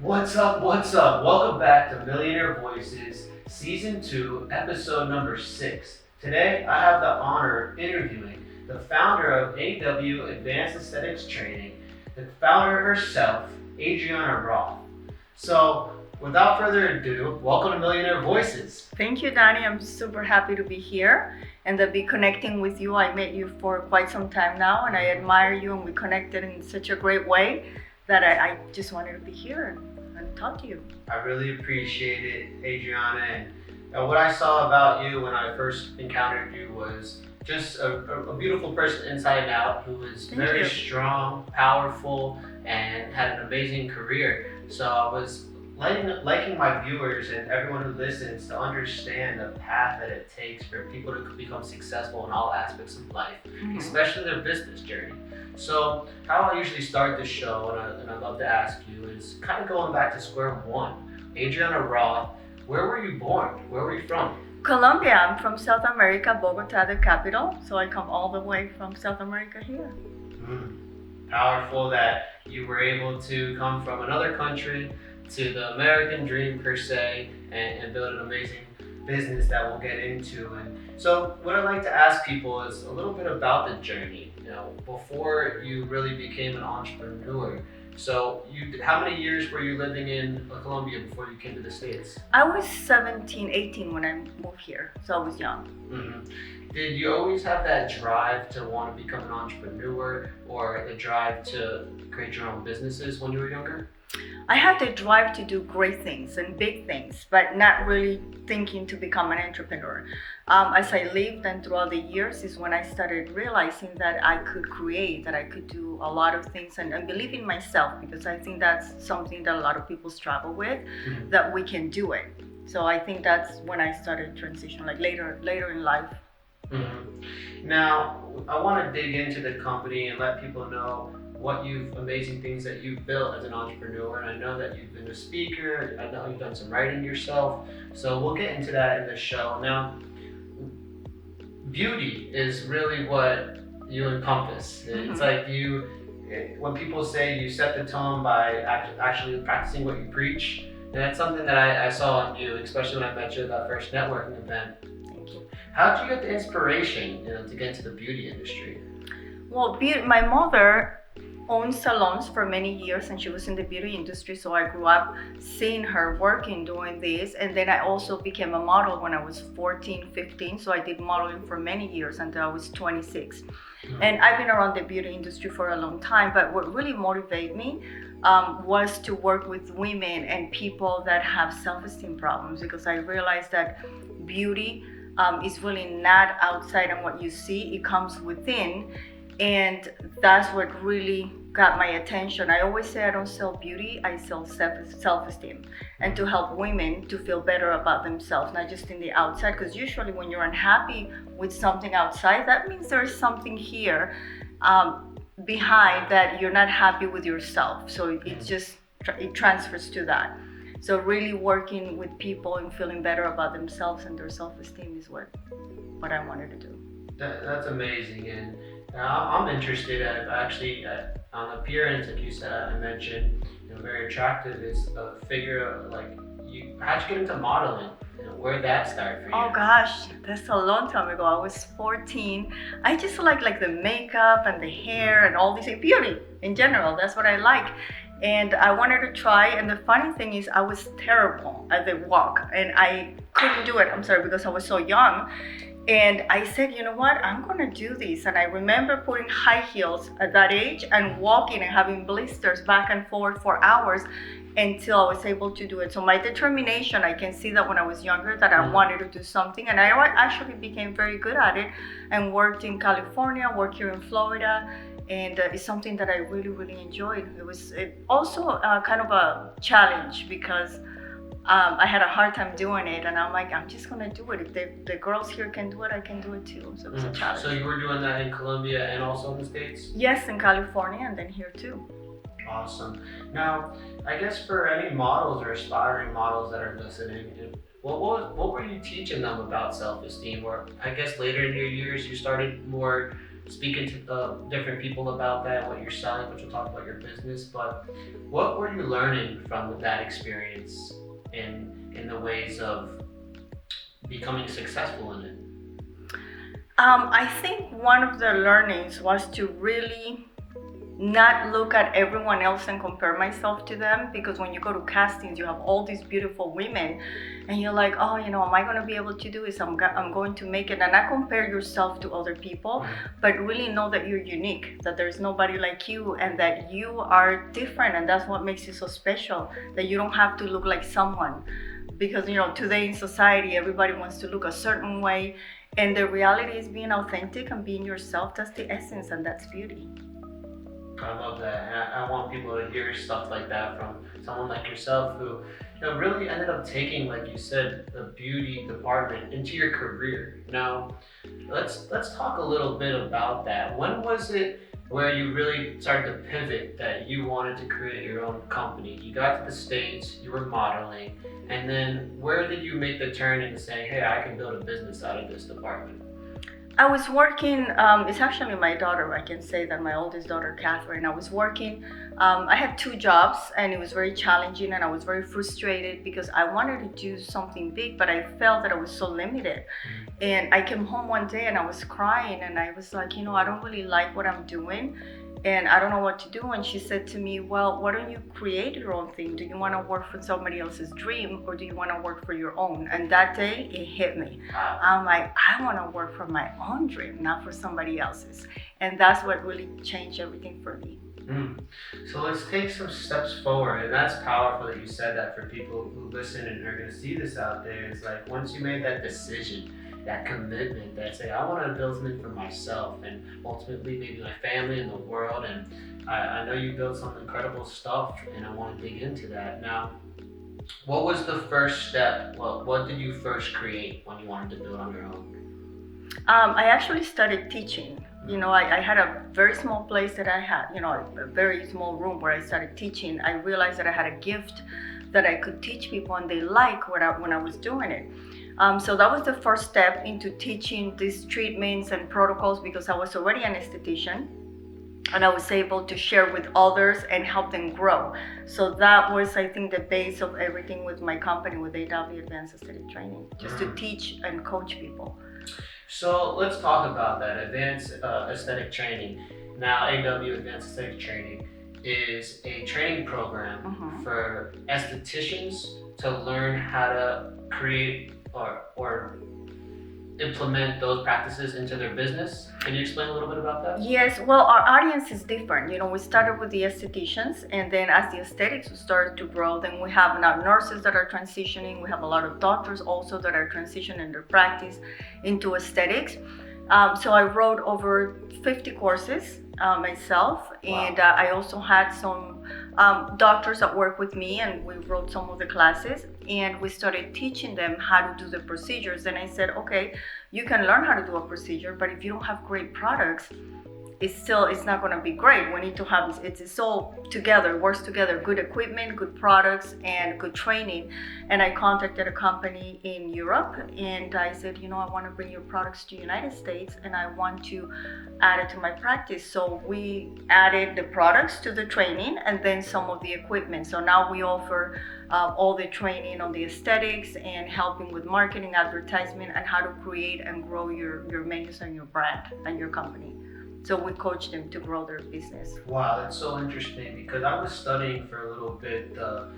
What's up? What's up? Welcome back to Millionaire Voices, Season 2, Episode number 6. Today, I have the honor of interviewing the founder of AW Advanced Aesthetics Training, the founder herself, Adriana Roth. So, without further ado, welcome to Millionaire Voices. Thank you, Danny. I'm super happy to be here and to be connecting with you. I met you for quite some time now, and I admire you, and we connected in such a great way that I just wanted to be here and talk to you. I really appreciate it, Adriana. And what I saw about you when I first encountered you was just a beautiful person inside and out who was Thank very you. strong, powerful, and had an amazing career. So I was liking my viewers and everyone who listens to understand the path that it takes for people to become successful in all aspects of life, especially their business journey. So how I usually start the show, and I'd love to ask you, is kind of going back to square one. Adriana Roth, where were you born? Where were you from? Colombia. I'm from South America, Bogota, the capital. So I come all the way from South America here. Powerful that you were able to come from another country to the American dream per se and build an amazing business that we'll get into. And so what I'd like to ask people is a little bit about the journey, before you really became an entrepreneur. So how many years were you living in Colombia before you came to the States? I was 17, 18 when I moved here, so I was young. Did you always have that drive to want to become an entrepreneur or the drive to create your own businesses when you were younger? I had the drive to do great things and big things, but not really thinking to become an entrepreneur. As I lived and throughout the years is when I started realizing that I could create, that I could do a lot of things and believe in myself, because I think that's something that a lot of people struggle with, that we can do it. So I think that's when I started transition, like later in life. Now, I want to dig into the company and let people know amazing things that you've built as an entrepreneur. And I know that you've been a speaker. I know you've done some writing yourself. So we'll get into that in the show. Now, beauty is really what you encompass. It's like when people say you set the tone by actually practicing what you preach. And that's something that I saw in you, especially when I met you at that first networking event. Thank you. How did you get the inspiration, to get into the beauty industry? Well, my mother owned salons for many years, and she was in the beauty industry, so I grew up seeing her working doing this. And then I also became a model when I was 14, 15, so I did modeling for many years until I was 26. And I've been around the beauty industry for a long time, but what really motivated me was to work with women and people that have self-esteem problems, because I realized that beauty is really not outside on what you see, it comes within. And that's what really got my attention. I always say I don't sell beauty, I sell self-esteem, and to help women to feel better about themselves, not just in the outside, because usually when you're unhappy with something outside, that means there's something here behind that you're not happy with yourself. So it transfers to that. So really working with people and feeling better about themselves and their self-esteem is what I wanted to do. That's amazing. And I'm interested on appearance, like you said, I mentioned, very attractive is a figure like you. How'd you get into modeling? Where'd that start for you? Oh gosh, that's a long time ago. I was 14. I just like the makeup and the hair and all this beauty in general. That's what I like. And I wanted to try, and the funny thing is I was terrible at the walk and I couldn't do it. I'm sorry, because I was so young. And I said, you know what, I'm gonna do this. And I remember putting high heels at that age and walking and having blisters back and forth for hours until I was able to do it. So my determination, I can see that when I was younger that I wanted to do something, and I actually became very good at it and worked in California, worked here in Florida, and it's something that I really, really enjoyed. It was also kind of a challenge because I had a hard time doing it, and I'm like, I'm just gonna do it. If the girls here can do it, I can do it too. So it was a challenge. So you were doing that in Colombia and also in the States? Yes, in California and then here too. Awesome. Now, I guess for any models or aspiring models that are listening, what were you teaching them about self-esteem? Or I guess later in your years, you started more speaking to different people about that, what you're selling, which we'll talk about your business. But what were you learning from that experience in the ways of becoming successful in it? I think one of the learnings was to really not look at everyone else and compare myself to them, because when you go to castings you have all these beautiful women and you're like, oh, am I going to be able to do this? I'm going to make it. And not compare yourself to other people, but really know that you're unique, that there's nobody like you, and that you are different, and that's what makes you so special, that you don't have to look like someone. Because today in society everybody wants to look a certain way, and the reality is being authentic and being yourself. That's the essence, and that's beauty. I love that. And I want people to hear stuff like that from someone like yourself who, really ended up taking, like you said, the beauty department into your career. Now, let's talk a little bit about that. When was it where you really started to pivot that you wanted to create your own company? You got to the States, you were modeling, and then where did you make the turn into saying, hey, I can build a business out of this department? I was working, it's actually my daughter, I can say that, my oldest daughter, Catherine. I was working, I had 2 jobs, and it was very challenging, and I was very frustrated because I wanted to do something big, but I felt that I was so limited. And I came home one day and I was crying, and I was like, I don't really like what I'm doing, and I don't know what to do. And she said to me, well, why don't you create your own thing? Do you want to work for somebody else's dream, or do you want to work for your own? And that day it hit me. I'm like, I want to work for my own dream, not for somebody else's. And that's what really changed everything for me. So let's take some steps forward, and that's powerful that you said that for people who listen and are going to see this out there. It's like, once you made that decision, that commitment, that say, I want to build something for myself and ultimately maybe my family and the world. And I know you built some incredible stuff, and I want to dig into that. Now, what was the first step? What did you first create when you wanted to build on your own? I actually started teaching. I had a very small place that I had, a very small room where I started teaching. I realized that I had a gift that I could teach people, and they liked when I was doing it. So that was the first step into teaching these treatments and protocols, because I was already an esthetician, and I was able to share with others and help them grow. So that was, I think, the base of everything with my company, with AW Advanced Aesthetic Training, just to teach and coach people. So let's talk about that advanced aesthetic training. Now, AW Advanced Aesthetic Training is a training program for estheticians to learn how to create or implement those practices into their business. Can you explain a little bit about that? Yes, well, our audience is different. We started with the estheticians, and then as the aesthetics started to grow, then we have now nurses that are transitioning. We have a lot of doctors also that are transitioning their practice into aesthetics. So I wrote over 50 courses myself, and I also had some doctors that work with me, and we wrote some of the classes, and we started teaching them how to do the procedures. And I said, okay, you can learn how to do a procedure, but if you don't have great products, it's not going to be great. We need to have it's all together, works together, good equipment, good products, and good training. And I contacted a company in Europe, and I said, I want to bring your products to the United States, and I want to add it to my practice. So we added the products to the training, and then some of the equipment. So now we offer all the training on the aesthetics and helping with marketing, advertisement, and how to create and grow your menus and your brand and your company. So we coach them to grow their business. Wow, that's so interesting, because I was studying for a little bit the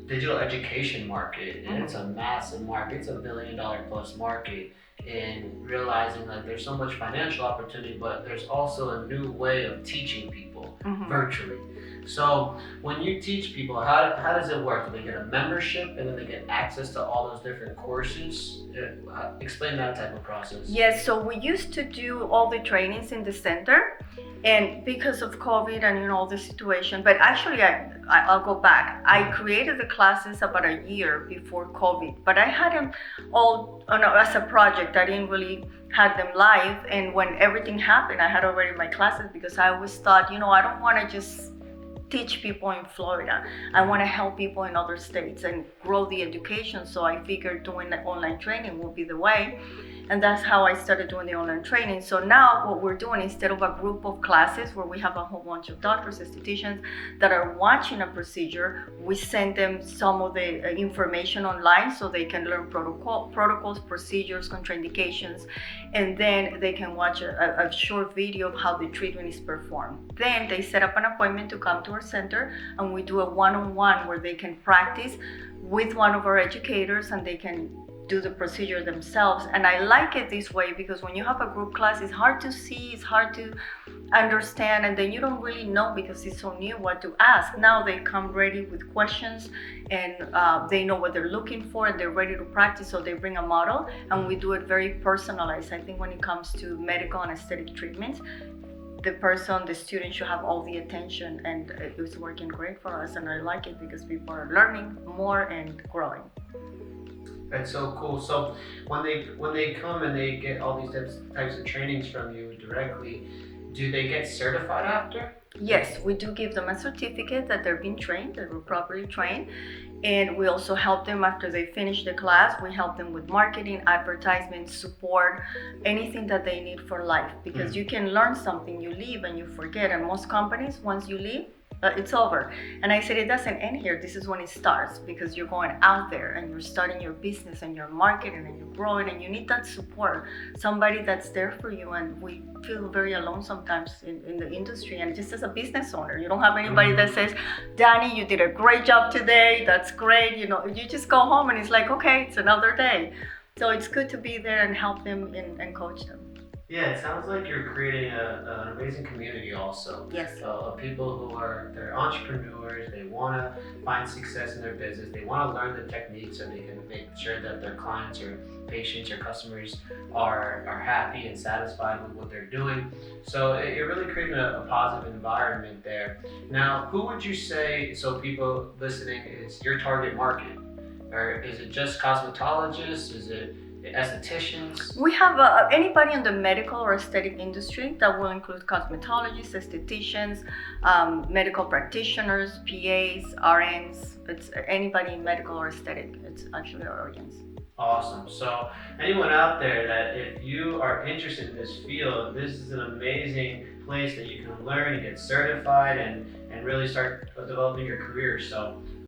digital education market, and it's a massive market. It's $1 billion plus market, and realizing that there's so much financial opportunity, but there's also a new way of teaching people virtually. So when you teach people, how does it work? Do they get a membership and then they get access to all those different courses? Explain that type of process. Yes, so we used to do all the trainings in the center, and because of COVID and all the situation, but actually I'll go back. I created the classes about a year before COVID, but I had them all as a project. I didn't really had them live, and when everything happened, I had already my classes, because I always thought, I don't want to just teach people in Florida. I want to help people in other states and grow the education. So I figured doing the online training will be the way. And that's how I started doing the online training. So now what we're doing, instead of a group of classes where we have a whole bunch of doctors, estheticians that are watching a procedure, we send them some of the information online so they can learn protocols, procedures, contraindications, and then they can watch a short video of how the treatment is performed. Then they set up an appointment to come to our center, and we do a one-on-one where they can practice with one of our educators, and they can do the procedure themselves. And I like it this way because when you have a group class, it's hard to see, it's hard to understand, and then you don't really know, because it's so new, what to ask. Now they come ready with questions, and they know what they're looking for, and they're ready to practice. So they bring a model, and we do it very personalized. I think when it comes to medical and aesthetic treatments, the student should have all the attention, and it's working great for us. And I like it because people are learning more and growing. That's so cool. So when they come and they get all these types of trainings from you directly, do they get certified after? Yes, we do give them a certificate that they're being trained, that we're properly trained. And we also help them after they finish the class. We help them with marketing, advertisement, support, anything that they need for life. Because you can learn something, you leave and you forget. And most companies, once you leave, it's over. And I said, it doesn't end here. This is when it starts, because you're going out there and you're starting your business and you're marketing and you're growing, and you need that support, somebody that's there for you. And we feel very alone sometimes in the industry, and just as a business owner, you don't have anybody that says, Danny, you did a great job today, that's great. You just go home and it's like, okay, it's another day. So it's good to be there and help them and coach them. Yeah, it sounds like you're creating an amazing community also. Yes. Of people who they're entrepreneurs, they want to find success in their business, they want to learn the techniques so they can make sure that their clients or patients or customers are happy and satisfied with what they're doing. So it really creating a positive environment there. Now, who would you say, so people listening, is your target market? Or is it just cosmetologists? Is it estheticians? We have anybody in the medical or aesthetic industry. That will include cosmetologists, estheticians, medical practitioners, PAs, RNs. It's anybody in medical or aesthetic. It's actually our audience. Awesome. So anyone out there that if you are interested in this field, this is an amazing place that you can learn and get certified and really start developing your career. So